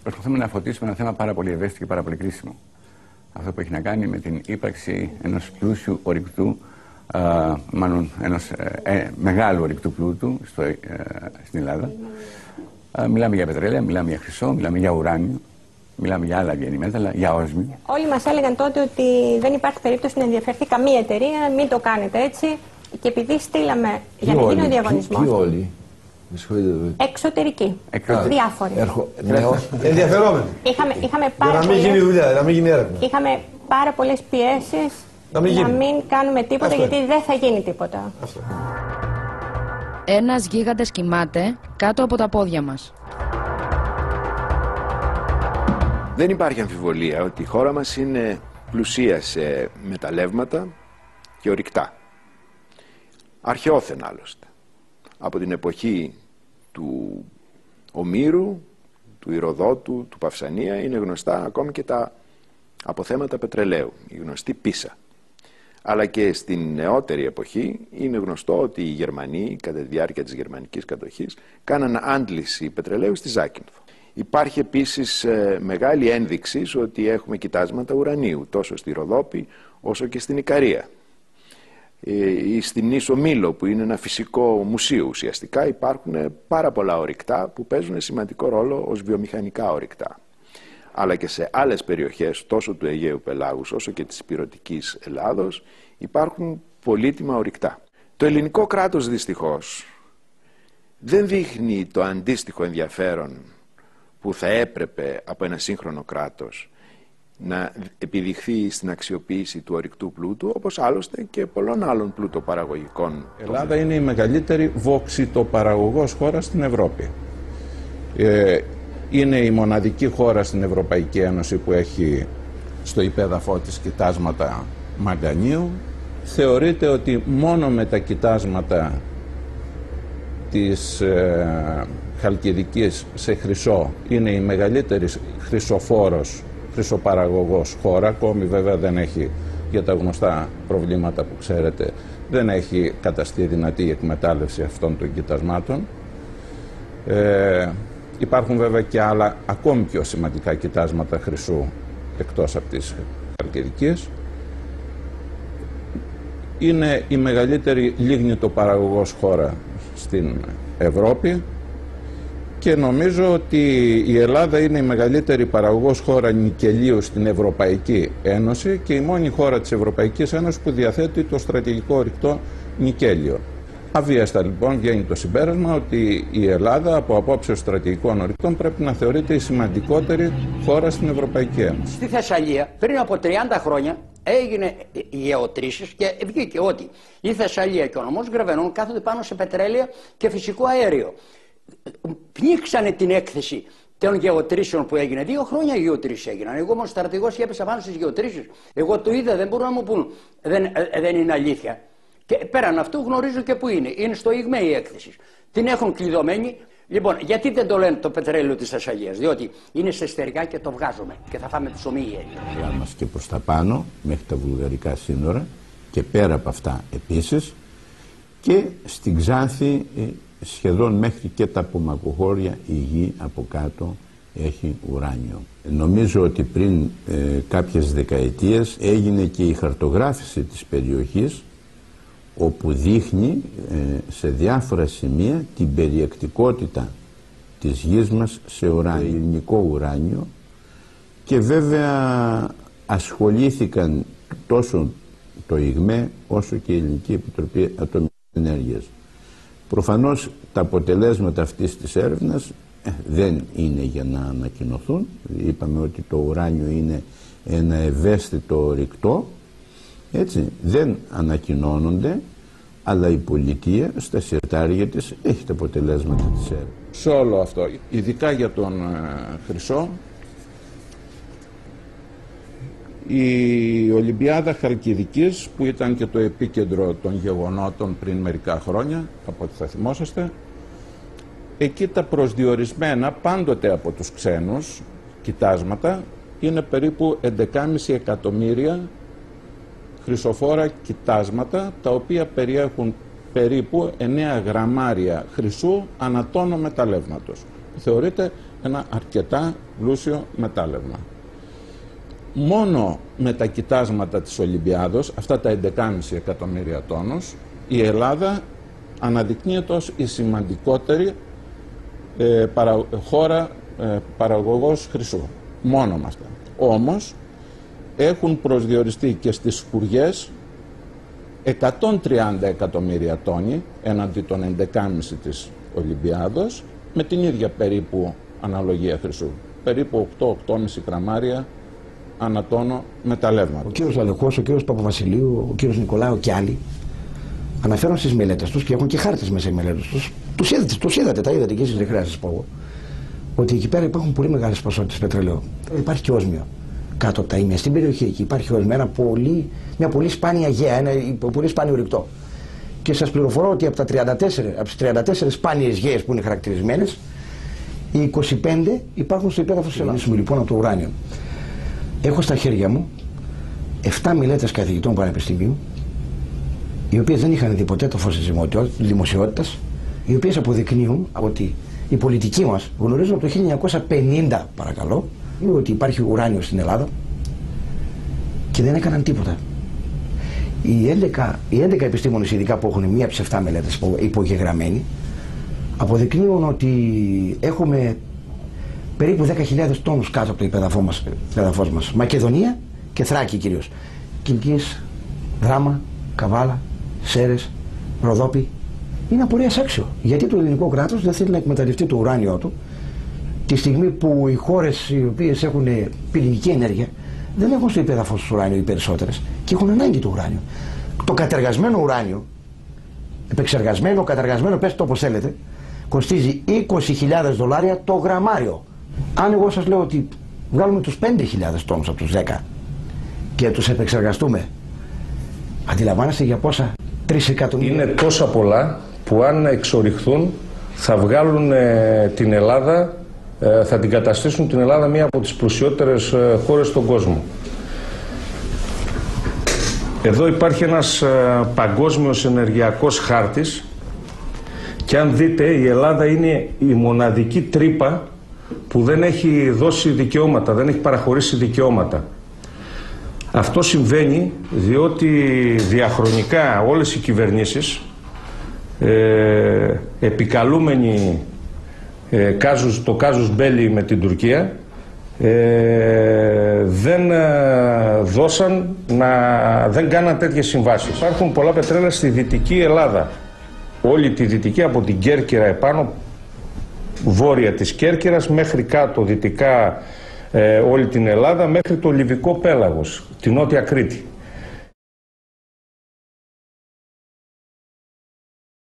προσπαθούμε να φωτίσουμε ένα θέμα πάρα πολύ ευαίσθητο και πάρα πολύ κρίσιμο. Αυτό που έχει να κάνει με την ύπαρξη ενός πλούσιου ορυκτού, μάλλον ενός μεγάλου ορυκτού πλούτου στην Ελλάδα. Μιλάμε για πετρέλαια, μιλάμε για χρυσό, μιλάμε για ουράνιο, μιλάμε για άλλα βγαίνει μέταλλα, για όσμιο. Όλοι μας έλεγαν τότε ότι δεν υπάρχει περίπτωση να ενδιαφερθεί καμία εταιρεία, μην το κάνετε έτσι. Και επειδή στείλαμε για να γίνει ο διαγωνισμός. Ποιοι όλοι? Εξωτερικοί. Διάφοροι. Ενδιαφερόμενοι. Είχαμε πάρα να μην γίνει δουλειά, να μην γίνει έρευνα. Είχαμε πάρα πολλές πιέσεις να μην κάνουμε τίποτα, γιατί δεν θα γίνει τίποτα. Ένας γίγαντας κοιμάται κάτω από τα πόδια μας. Δεν υπάρχει αμφιβολία ότι η χώρα μας είναι πλουσία σε μεταλλεύματα και ορυκτά. Αρχαιόθεν άλλωστε. Από την εποχή του Ομήρου, του Ηροδότου, του Παυσανία είναι γνωστά ακόμη και τα αποθέματα πετρελαίου, η γνωστή Πίσα. Αλλά και στην νεότερη εποχή είναι γνωστό ότι οι Γερμανοί κατά τη διάρκεια της γερμανικής κατοχής κάναν άντληση πετρελαίου στη Ζάκυνθο. Υπάρχει επίσης μεγάλη ένδειξη ότι έχουμε κοιτάσματα ουρανίου τόσο στη Ροδόπη όσο και στην Ικαρία. Στην Ίσο Μήλο, που είναι ένα φυσικό μουσείο ουσιαστικά, υπάρχουν πάρα πολλά ορυκτά που παίζουν σημαντικό ρόλο ως βιομηχανικά ορυκτά. Αλλά και σε άλλες περιοχές τόσο του Αιγαίου Πελάγους όσο και της Ηπειρωτικής Ελλάδος υπάρχουν πολύτιμα ορυκτά. Το ελληνικό κράτος δυστυχώς δεν δείχνει το αντίστοιχο ενδιαφέρον που θα έπρεπε από ένα σύγχρονο κράτος να επιδειχθεί στην αξιοποίηση του ορυκτού πλούτου, όπως άλλωστε και πολλών άλλων πλούτοπαραγωγικών. Η Ελλάδα είναι η μεγαλύτερη βωξιτοπαραγωγός χώρα στην Ευρώπη. Είναι η μοναδική χώρα στην Ευρωπαϊκή Ένωση που έχει στο υπέδαφό της κοιτάσματα μαγκανίου. Θεωρείται ότι μόνο με τα κοιτάσματα της Χαλκιδικής σε χρυσό είναι η μεγαλύτερη χρυσοπαραγωγός χώρα. Ακόμη βέβαια δεν έχει, για τα γνωστά προβλήματα που ξέρετε, δεν έχει καταστεί δυνατή η εκμετάλλευση αυτών των κοιτασμάτων. Υπάρχουν βέβαια και άλλα ακόμη πιο σημαντικά κοιτάσματα χρυσού εκτός από τις Χαλκιδικής. Είναι η μεγαλύτερη λιγνητοπαραγωγός χώρα στην Ευρώπη και νομίζω ότι η Ελλάδα είναι η μεγαλύτερη παραγωγός χώρα νικελίου στην Ευρωπαϊκή Ένωση και η μόνη χώρα της Ευρωπαϊκής Ένωσης που διαθέτει το στρατηγικό ορυκτό νικέλιο. Αβίαστα λοιπόν βγαίνει το συμπέρασμα ότι η Ελλάδα από απόψεως στρατηγικών ορυκτών πρέπει να θεωρείται η σημαντικότερη χώρα στην Ευρωπαϊκή Ένωση. Στη Θεσσαλία πριν από 30 χρόνια έγινε γεωτρήσεις και βγήκε ότι η Θεσσαλία και ο νομός Γρεβενών κάθονται πάνω σε πετρέλαια και φυσικό αέριο. Πνίξανε την έκθεση των γεωτρήσεων που έγινε. 2 χρόνια γεωτρήσεις έγιναν. Εγώ όμως στρατηγός και έπεσα πάνω στις γεωτρήσεις. Εγώ το είδα, δεν μπορούν να μου πούν δεν είναι αλήθεια. Και πέραν αυτού γνωρίζω και που είναι. Είναι στο ΙΓΜΕ η έκθεση. Την έχουν κλειδωμένη. Λοιπόν, γιατί δεν το λένε το πετρέλαιο της Θεσσαλίας? Διότι είναι σε εσωτερικά και το βγάζουμε και θα φάμε ψωμί οι Έλληνες. Μας και προς τα πάνω, μέχρι τα βουλγαρικά σύνορα και πέρα από αυτά επίσης, και στην Ξάνθη σχεδόν μέχρι και τα Πομακοχώρια η γη από κάτω έχει ουράνιο. Νομίζω ότι πριν κάποιες δεκαετίες έγινε και η χαρτογράφηση της περιοχής, όπου δείχνει σε διάφορα σημεία την περιεκτικότητα της γης μας σε ουράνιο, ελληνικό ουράνιο, και βέβαια ασχολήθηκαν τόσο το ΙΓΜΕ όσο και η Ελληνική Επιτροπή Ατομικής Ενέργειας. Προφανώς τα αποτελέσματα αυτής της έρευνας δεν είναι για να ανακοινωθούν. Είπαμε ότι το ουράνιο είναι ένα ευαίσθητο ορυκτό, έτσι, δεν ανακοινώνονται, αλλά η πολιτεία στα συρτάρια της έχει τα αποτελέσματα της έρευνας. Σε όλο αυτό, ειδικά για τον χρυσό, η Ολυμπιάδα Χαλκιδικής, που ήταν και το επίκεντρο των γεγονότων πριν μερικά χρόνια, από ό,τι θα θυμόσαστε, εκεί τα προσδιορισμένα πάντοτε από τους ξένους κοιτάσματα είναι περίπου 11,5 εκατομμύρια χρυσοφόρα κοιτάσματα, τα οποία περιέχουν περίπου 9 γραμμάρια χρυσού ανατόνο μεταλλεύματος. Θεωρείται ένα αρκετά πλούσιο μετάλλευμα. Μόνο με τα κοιτάσματα της Ολυμπιάδος, αυτά τα 11,5 εκατομμύρια τόνους, η Ελλάδα αναδεικνύεται ως η σημαντικότερη χώρα παραγωγός χρυσού. Μόνο με αυτά. Όμως έχουν προσδιοριστεί και στις σκουριές 130 εκατομμύρια τόνοι έναντι των 11,5 της Ολυμπιάδος, με την ίδια περίπου αναλογία χρυσού. Περίπου 8-8,5 γραμμάρια ανατόνο μεταλλεύματος. Ο κύριος Λαλεχός, ο κύριος Παπαβασιλείου, ο κύριος Νικολάου και άλλοι αναφέρουν στις μελέτες τους και έχουν και χάρτες μέσα οι μελέτες τους. Τους είδατε, τα είδατε και εσείς, δεν χρειάζεται να σας πω εγώ. Ότι εκεί πέρα υπάρχουν πολύ μεγάλες ποσότητες πετρελαίου. Υπάρχει και όσμιο κάτω από τα ίμια. Στην περιοχή εκεί υπάρχει όσμιο, μια πολύ σπάνια γέα, ένα πολύ σπάνιο ρηκτό. Και σας πληροφορώ ότι από τις 34 σπάνιες γέες που είναι χαρακτηρισμένες, οι 25 υπάρχουν στο υπέδαφος της Ελλάδας. Λοιπόν, από το ουράνιο. Έχω στα χέρια μου 7 μελέτες καθηγητών πανεπιστημίου, οι οποίες δεν είχαν δει ποτέ το φως της δημοσιότητας, οι οποίες αποδεικνύουν ότι οι πολιτικοί μας γνωρίζουν από το 1950, παρακαλώ, ότι υπάρχει ουράνιο στην Ελλάδα και δεν έκαναν τίποτα. Οι 11 επιστήμονες, ειδικά που έχουν μία από τις 7 μελέτες υπογεγραμμένοι, αποδεικνύουν ότι έχουμε περίπου 10.000 τόνους κάτω από το υπέδαφος μας. Μακεδονία και Θράκη κυρίως. Κιλκής, Δράμα, Καβάλα, Σέρες, Ροδόπη. Είναι απορίας άξιο. Γιατί το ελληνικό κράτος δεν θέλει να εκμεταλλευτεί το ουράνιο του τη στιγμή που οι χώρες οι οποίες έχουν πυρηνική ενέργεια δεν έχουν στο υπέδαφος του ουράνιο οι περισσότερες και έχουν ανάγκη του ουράνιο. Το κατεργασμένο ουράνιο, επεξεργασμένο, κατεργασμένο, πέστε το όπως θέλετε, κοστίζει $20.000 το γραμμάριο. Αν εγώ σας λέω ότι βγάλουμε τους 5.000 τόνους από τους 10 και τους επεξεργαστούμε, αντιλαμβάνεστε για πόσα? 3 εκατομμύρια. Είναι τόσα πολλά που αν εξοριχθούν θα βγάλουν την Ελλάδα, θα την καταστήσουν την Ελλάδα μία από τις πλουσιότερες χώρες στον κόσμο. Εδώ υπάρχει ένας παγκόσμιος ενεργειακός χάρτης και αν δείτε η Ελλάδα είναι η μοναδική τρύπα που δεν έχει δώσει δικαιώματα, δεν έχει παραχωρήσει δικαιώματα. Αυτό συμβαίνει διότι διαχρονικά όλες οι κυβερνήσεις επικαλούμενοι το κάζους μπέλι με την Τουρκία δεν κάναν τέτοιες συμβάσεις. Υπάρχουν πολλά πετρέλαια στη Δυτική Ελλάδα. Όλη τη Δυτική, από την Κέρκυρα επάνω, βόρεια της Κέρκυρας μέχρι κάτω δυτικά όλη την Ελλάδα, μέχρι το Λιβικό πέλαγος, την Νότια Κρήτη.